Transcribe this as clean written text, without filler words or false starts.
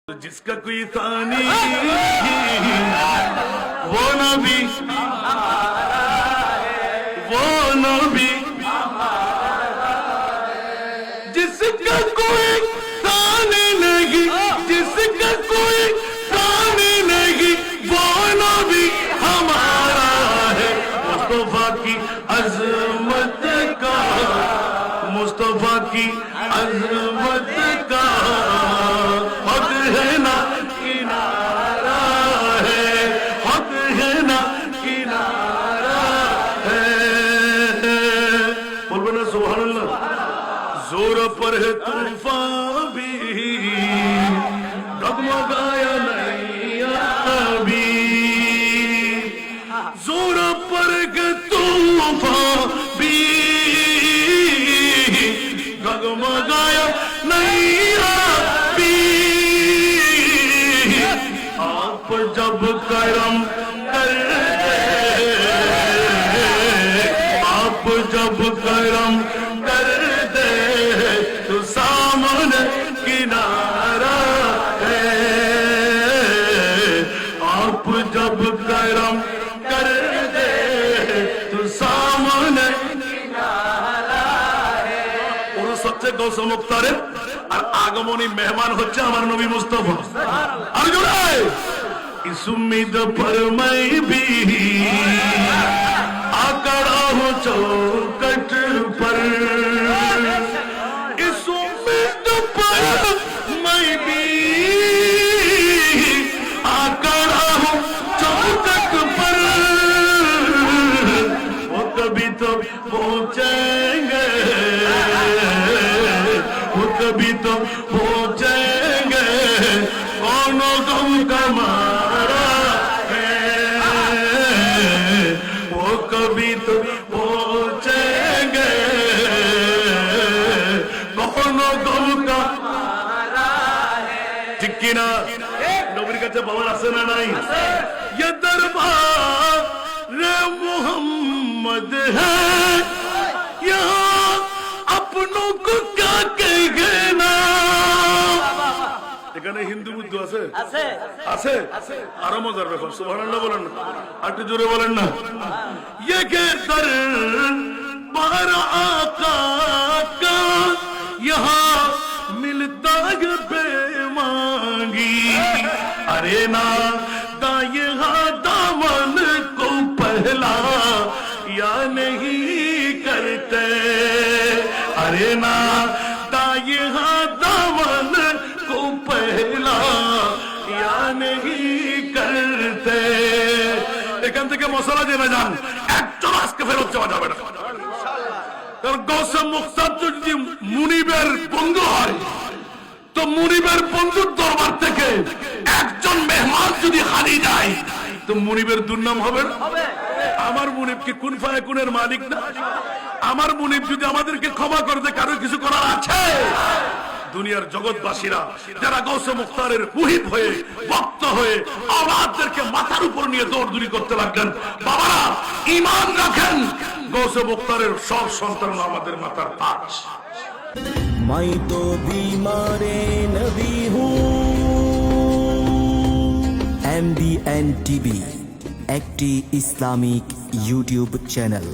जिसका कोई तानी वो नबी जिसका कोई तानी नहीं, जिसका कोई तानी नहीं, वो नबी हमारा है। मुस्तफा की अजमत का, मुस्तफा की अजमत का हक है ना किनारा है, हक है ना किनारा है। बोल ना सुभान अल्लाह। जोर पर है तूफान भी, डगमगाया नहीं अभी। जोर पर है तूफान भी, डगमगाया नहीं अभी। आप जब करम कर दे, आप जब करम कर दे तो सामने किनारा है। आप जब करम कर दे तो सामने किनारा है। और सबसे गौसे मुख्तारे আর আগমনী মেহমান হচ্ছে আমার নবী মুস্তাফা। আর জোরে इस उम्मीद पर मैं भी आकड़ा हूँ चौकट पर, इस उम्मीद पर मैं भी आकड़ा हूँ चौकट पर। वो कभी तो पहुँचेंगे, वो कभी तो पहुँचेंगे, कौन गम का मारा है। वो कभी तो पहुँचेंगे, कौन गम का मारा है। ठीक की ना नबीर काছে পাওয়ার আছে না নাই? ये दरबार रे मोहम्मद है, यहाँ अपनों को क्या कहना। এখানে হিন্দু বুদ্ধ আছে আছে আছে। আরো মজার ব্যাপার, সুবহানাল্লাহ বলেন না, একটু জোরে বলেন না। ये के दरबार आका का यहाँ मिलता है बेमांगी। अरे ना दाए दामन को पहला या नहीं करते। अरे ना दाए दामन को पहला या नहीं करते। এখান থেকে মশলা জেনে যান, একজন আজকে ফেরত যাওয়া যাবে না। কারণ গৌসে মুখতার যদি মুনিবের বন্ধু হয় তো মুনিবের বন্ধুর দরবার থেকে একজন মেহমান যদি হারিয়ে যায় তো মুনিবের দুর্নাম হবে না। আমার মুনিব কি কুন ফায়াকুনের মালিক না? আমার মুনিব যদি আমাদেরকে ক্ষমা করে দেয়, কারো কিছু করার আছে? দুনিয়ার জগৎবাসীরা যারা গৌসে মুখতারের মুহিব হয়ে, ভক্ত হয়ে আওলাদদেরকে মাথার উপর নিয়ে দৌড়দৌড়ি করতে লাগলেন। বাবারা ঈমান রাখেন, গৌসে মুখতারের সব সন্তান আমাদের মাথার তাজ। मैं तो बीमारे नबी हूँ। MBN TV একটি ইসলামিক ইউটিউব চ্যানেল।